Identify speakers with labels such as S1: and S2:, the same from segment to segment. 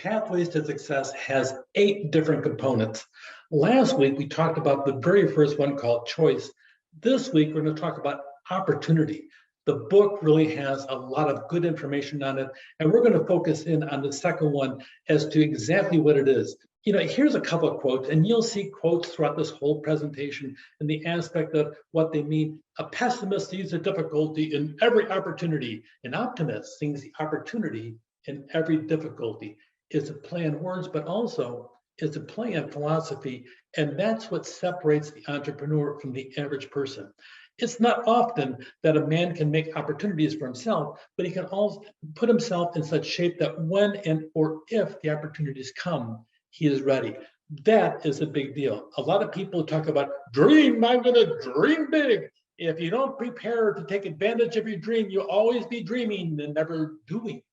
S1: Pathways to Success has 8 different components. Last week, we talked about the very first one called choice. This week, we're going to talk about opportunity. The book really has a lot of good information on it, and we're going to focus in on the second one as to exactly what it is. Here's a couple of quotes, and you'll see quotes throughout this whole presentation in the aspect of what they mean. A pessimist sees the difficulty in every opportunity. An optimist sees the opportunity in every difficulty. It's a play on words, but also it's a play on philosophy, and that's what separates the entrepreneur from the average person. It's not often that a man can make opportunities for himself, but he can also put himself in such shape that when and or if the opportunities come, he is ready. That is a big deal. A lot of people talk about dream, I'm going to dream big. If you don't prepare to take advantage of your dream, you'll always be dreaming and never doing.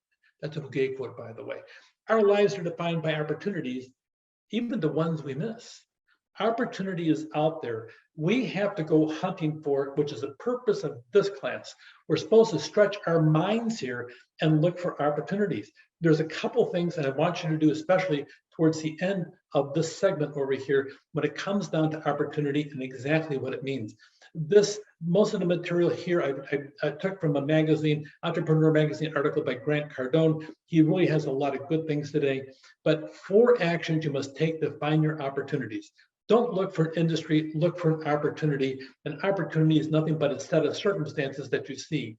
S1: That's a gay quote, by the way. Our lives are defined by opportunities, even the ones we miss. Opportunity is out there. We have to go hunting for it, which is the purpose of this class. We're supposed to stretch our minds here and look for opportunities. There's a couple things that I want you to do, especially towards the end of this segment over here, when it comes down to opportunity and exactly what it means. Most of the material here I took from a magazine, Entrepreneur Magazine article by Grant Cardone. He really has a lot of good things today, but 4 actions you must take to find your opportunities. Don't look for an industry, look for an opportunity. An opportunity is nothing but a set of circumstances that you see.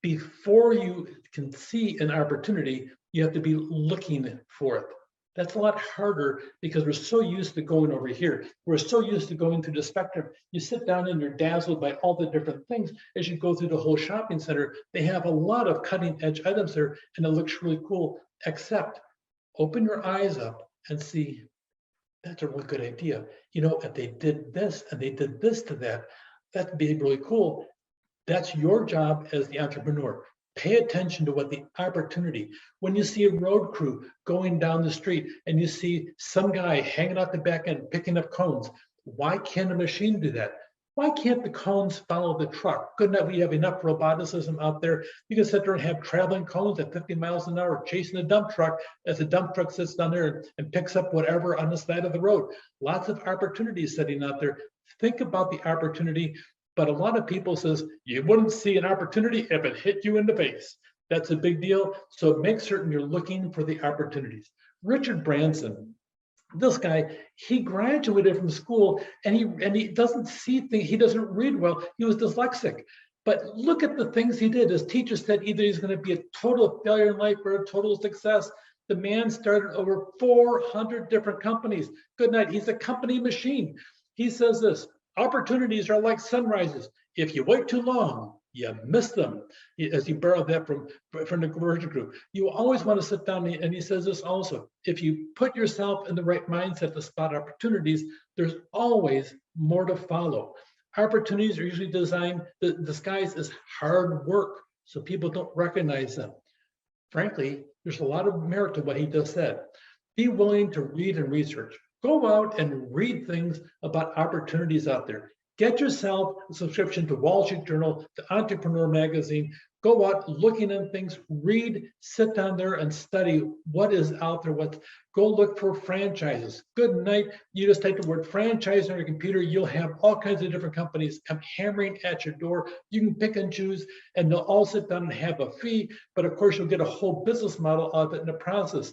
S1: Before you can see an opportunity, you have to be looking for it. That's a lot harder because we're so used to going over here. We're so used to going through the spectrum. You sit down and you're dazzled by all the different things. As you go through the whole shopping center, they have a lot of cutting edge items there and it looks really cool, except open your eyes up and see, that's a really good idea. If they did this and they did this to that, that'd be really cool. That's your job as the entrepreneur. Pay attention to what the opportunity. When you see a road crew going down the street and you see some guy hanging out the back end picking up cones, why can't a machine do that? Why can't the cones follow the truck? Good enough, we have enough roboticism out there. You can sit there and have traveling cones at 50 miles an hour chasing a dump truck as the dump truck sits down there and picks up whatever on the side of the road. Lots of opportunities sitting out there. Think about the opportunity. But a lot of people says, you wouldn't see an opportunity if it hit you in the face. That's a big deal. So make certain you're looking for the opportunities. Richard Branson, this guy, he graduated from school and he doesn't see things, he doesn't read well. He was dyslexic. But look at the things he did. His teacher said either he's going to be a total failure in life or a total success. The man started over 400 different companies. Good night. He's a company machine. He says this, opportunities are like sunrises. If you wait too long, you miss them. As he borrowed that from the Virgin Group. You always want to sit down, and he says this also. If you put yourself in the right mindset to spot opportunities, there's always more to follow. Opportunities are usually disguised as hard work, so people don't recognize them. Frankly, there's a lot of merit to what he just said. Be willing to read and research. Go out and read things about opportunities out there. Get yourself a subscription to Wall Street Journal, to Entrepreneur Magazine. Go out looking at things, read, sit down there and study what is out there. Go look for franchises. Good night. You just type the word franchise on your computer. You'll have all kinds of different companies come hammering at your door. You can pick and choose, and they'll all sit down and have a fee. But of course, you'll get a whole business model out of it in the process.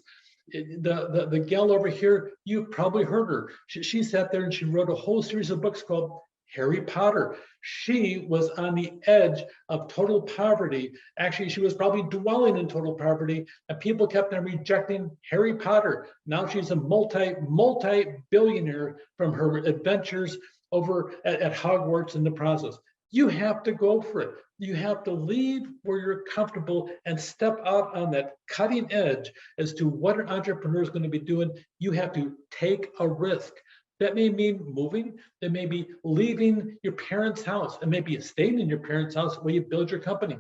S1: The gal over here, you've probably heard her. She sat there and she wrote a whole series of books called Harry Potter. She was on the edge of total poverty. Actually, she was probably dwelling in total poverty, and people kept on rejecting Harry Potter. Now she's a multi-billionaire from her adventures over at Hogwarts in the process. You have to go for it. You have to leave where you're comfortable and step out on that cutting edge as to what an entrepreneur is going to be doing. You have to take a risk. That may mean moving. That may be leaving your parents' house. It may be staying in your parents' house where you build your company.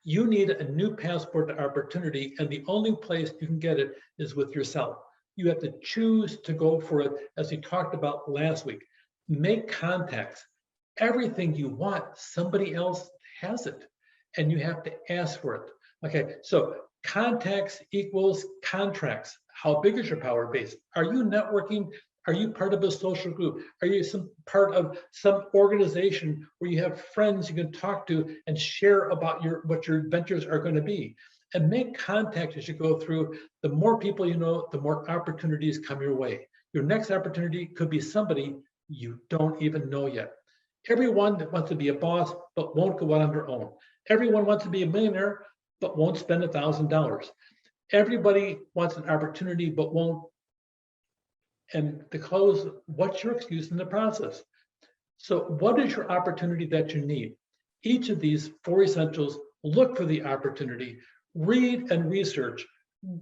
S1: You need a new passport to opportunity, and the only place you can get it is with yourself. You have to choose to go for it, as we talked about last week. Make contacts. Everything you want, somebody else has it, and you have to ask for it. Okay, so Contacts equals contracts. How big is your power base? Are you networking? Are you part of a social group? Are you some part of some organization where you have friends you can talk to and share about what your ventures are going to be? And make contact as you go through. The more people you know, the more opportunities come your way. Your next opportunity could be somebody you don't even know yet. Everyone that wants to be a boss but won't go out on their own. Everyone wants to be a millionaire but won't spend $1,000. Everybody wants an opportunity but won't. And to close, what's your excuse in the process? So what is your opportunity that you need? Each of these 4 essentials, look for the opportunity, read and research,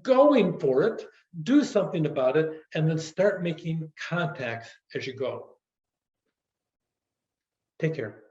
S1: going for it, do something about it, and then start making contacts as you go. Take care.